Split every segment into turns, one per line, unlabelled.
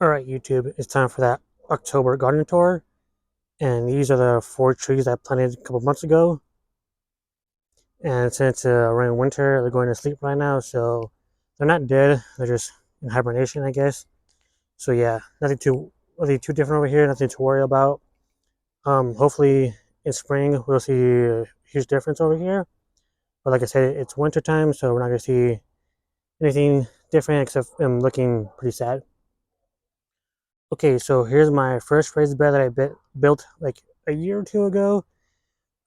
Alright, YouTube, it's time for that October garden tour. And these are the 4 trees I planted a couple months ago. And since we're in winter, they're going to sleep right now, so they're not dead. They're just in hibernation, I guess. So yeah, nothing too different over here. Nothing to worry about. Hopefully in spring we'll see a huge difference over here. But like I said, it's winter time, so we're not gonna see anything different except I'm looking pretty sad. Okay, so here's my first raised bed that I built like a year or two ago.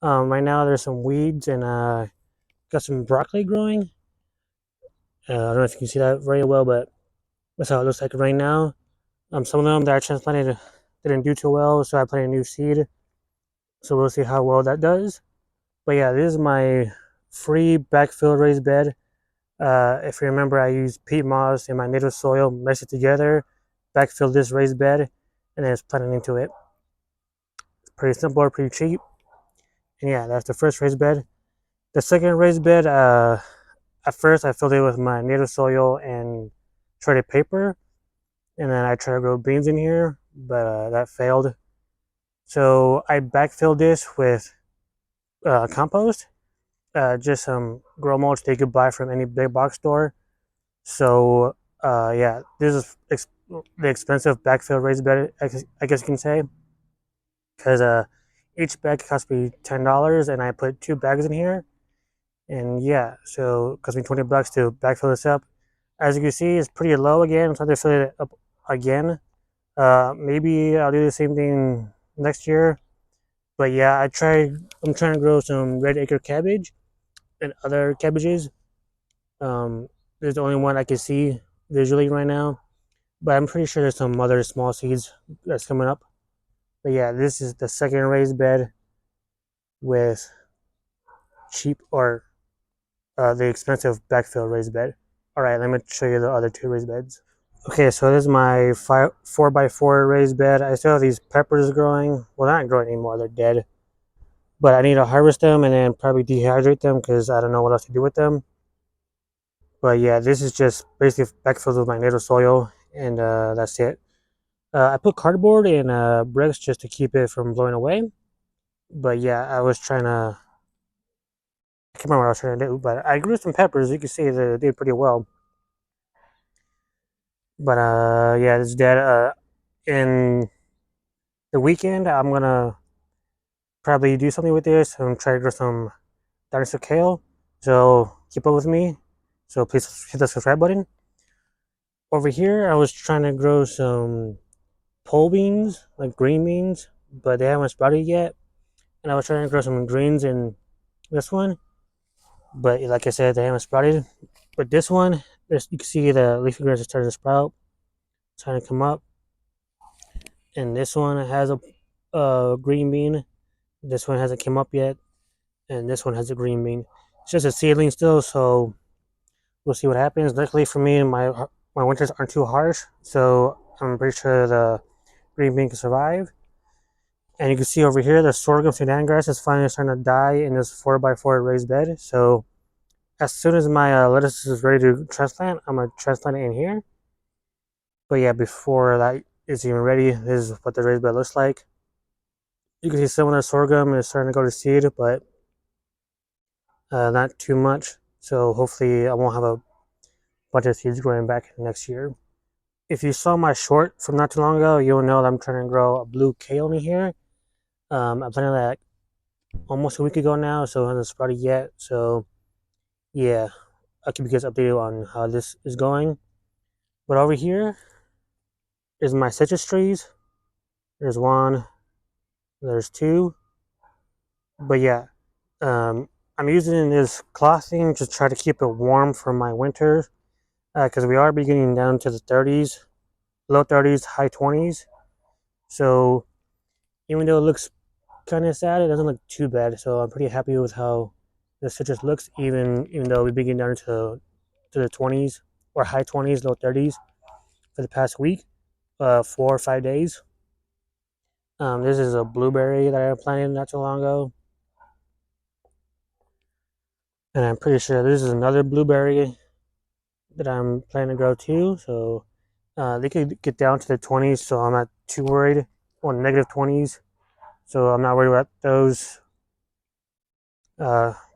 Right now there's some weeds and got some broccoli growing. I don't know if you can see that very well, but that's how it looks like right now. Some of them that I transplanted didn't do too well, so I planted a new seed. So we'll see how well that does. But yeah, this is my free backfill raised bed. If you remember, I used peat moss and my native soil, mixed it together, backfilled this raised bed, and then it's planted into it. It's pretty simple, pretty cheap. And yeah, that's the first raised bed. The second raised bed, at first I filled it with my native soil and shredded paper, and then I tried to grow beans in here, but that failed. So I backfilled this with compost, just some grow mulch they could buy from any big box store. So yeah, this is the expensive backfill raised bed, I guess you can say, because each bag cost me $10, and I put 2 bags in here. And yeah, so it cost me $20 to backfill this up. As you can see, it's pretty low again. I'm trying to fill it up again. Maybe I'll do the same thing next year. But yeah, I'm trying to grow some red acre cabbage and other cabbages. Um, there's the only one I can see visually right now. But I'm pretty sure there's some other small seeds that's coming up. But yeah, this is the second raised bed with cheap or the expensive backfill raised bed. All right, let me show you the other 2 raised beds. Okay, so this is my 4x4 raised bed. I still have these peppers growing. Well, they're not growing anymore; they're dead. But I need to harvest them and then probably dehydrate them because I don't know what else to do with them. But yeah, this is just basically backfilled with my native soil, and that's it. I put cardboard and bricks just to keep it from blowing away. But yeah, I can't remember what I was trying to do, but I grew some peppers. You can see they did pretty well. But yeah, it's dead. In the weekend, I'm gonna probably do something with this and try to grow some dinosaur kale. So keep up with me. So please hit the subscribe button. Over here, I was trying to grow some pole beans, like green beans, but they haven't sprouted yet. And I was trying to grow some greens in this one, but like I said, they haven't sprouted. But this one, you can see the leafy greens are starting to sprout, trying to come up. And this one has a green bean. This one hasn't come up yet, and this one has a green bean. It's just a seedling still, so we'll see what happens. Luckily for me, my winters aren't too harsh, so I'm pretty sure the green bean can survive. And you can see over here, the sorghum Sudan grass is finally starting to die in this 4x4 raised bed. So as soon as my lettuce is ready to transplant, I'm gonna transplant it in here. But yeah, before that is even ready, this is what the raised bed looks like. You can see some of the sorghum is starting to go to seed, but not too much. So hopefully I won't have a bunch of seeds growing back next year. If you saw my short from not too long ago, you'll know that I'm trying to grow a blue kale in here. I planted that almost a week ago now, so it hasn't sprouted yet. So yeah, I'll keep you guys updated on how this is going. But over here is my citrus trees. There's one, there's two. But yeah, I'm using this clothing to try to keep it warm for my winter because we are beginning down to the 30s, low 30s, high 20s. So even though it looks kind of sad, it doesn't look too bad. So I'm pretty happy with how the citrus looks, even though we begin down to the 20s or high 20s, low 30s for the past week, 4 or 5 days. This is a blueberry that I planted not too long ago, and I'm pretty sure this is another blueberry that I'm planning to grow too. So They could get down to the 20s, so I'm not too worried, or negative 20s, so I'm not worried about those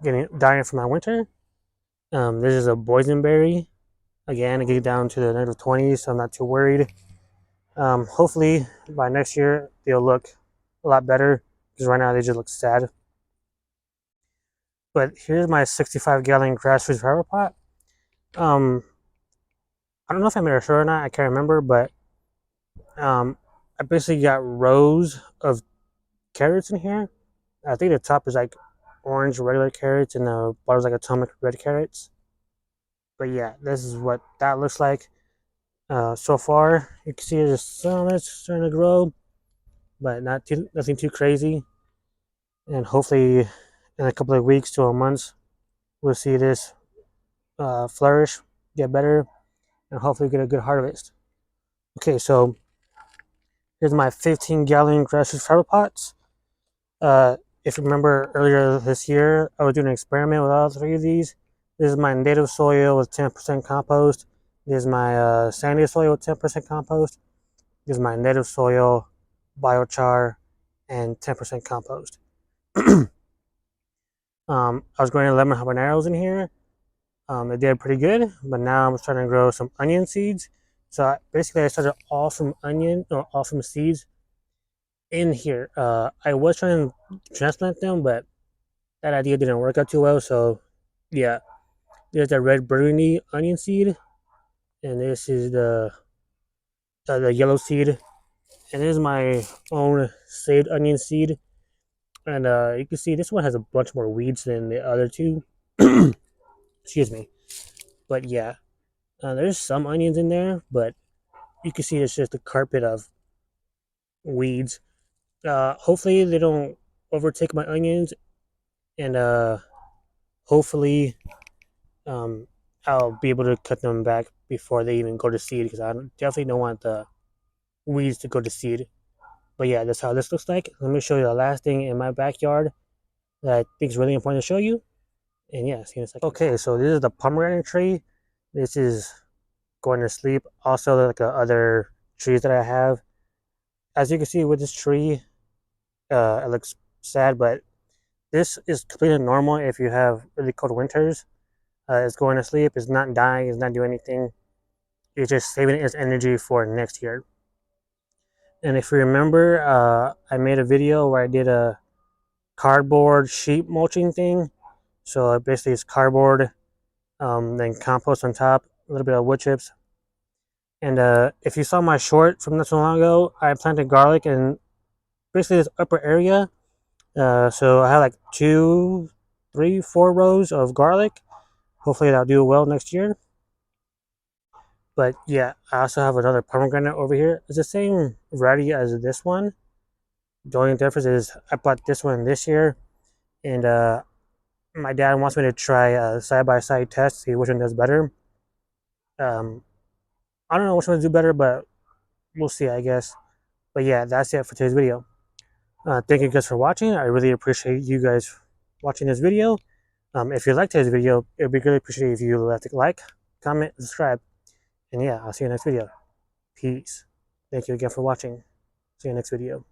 getting dying from my winter. This is a boysenberry. Again, it get down to the negative 20s, so I'm not too worried. Hopefully by next year they'll look a lot better, because right now they just look sad. But here's my 65-gallon grass-free flower pot. Um, I don't know if I made a shirt or not. I can't remember, but I basically got rows of carrots in here. I think the top is like orange regular carrots, and the bottom is like atomic red carrots. But yeah, this is what that looks like. So far, you can see there's some that's starting to grow, but nothing too crazy. And hopefully, in a couple of weeks to a month, we'll see this flourish, get better, and hopefully get a good harvest. Okay, so here's my 15-gallon grass-rooted flower pots. If you remember earlier this year, I was doing an experiment with all three of these. This is my native soil with 10% compost. This is my sandy soil with 10% compost. This is my native soil, biochar, and 10% compost. I was growing lemon habaneros in here. It did pretty good, but now I'm starting to grow some onion seeds. So basically, I started all from all from seeds in here. I was trying to transplant them, but that idea didn't work out too well. So yeah, there's the red burgundy onion seed, and this is the yellow seed, and this is my own saved onion seed. And you can see this one has a bunch more weeds than the other two. Excuse me, but yeah, there's some onions in there, but you can see it's just a carpet of weeds. Hopefully they don't overtake my onions, and hopefully um, I'll be able to cut them back before they even go to seed, because I definitely don't want the weeds to go to seed. But yeah, that's how this looks like. Let me show you the last thing in my backyard that I think is really important to show you. And yeah, see you in a second. Okay, so this is the pomegranate tree. This is going to sleep. Also, like other trees that I have. As you can see with this tree, it looks sad, but this is completely normal if you have really cold winters. It's going to sleep. It's not dying. It's not doing anything. It's just saving its energy for next year. And if you remember, I made a video where I did a cardboard sheet mulching thing. So basically, it's cardboard, then compost on top, a little bit of wood chips. And if you saw my short from not so long ago, I planted garlic in basically this upper area. So I have like 2, 3, 4 rows of garlic. Hopefully, that'll do well next year. But yeah, I also have another pomegranate over here. It's the same variety as this one. The only difference is I bought this one this year, and my dad wants me to try a side-by-side test, see which one does better. Um, I don't know which one will do better, but we'll see, I guess. But yeah, that's it for today's video. Thank you guys for watching. I really appreciate you guys watching this video. If you liked today's video, it would be greatly appreciated if you left a like, comment, subscribe. And yeah, I'll see you next video. Peace. Thank you again for watching. See you next video.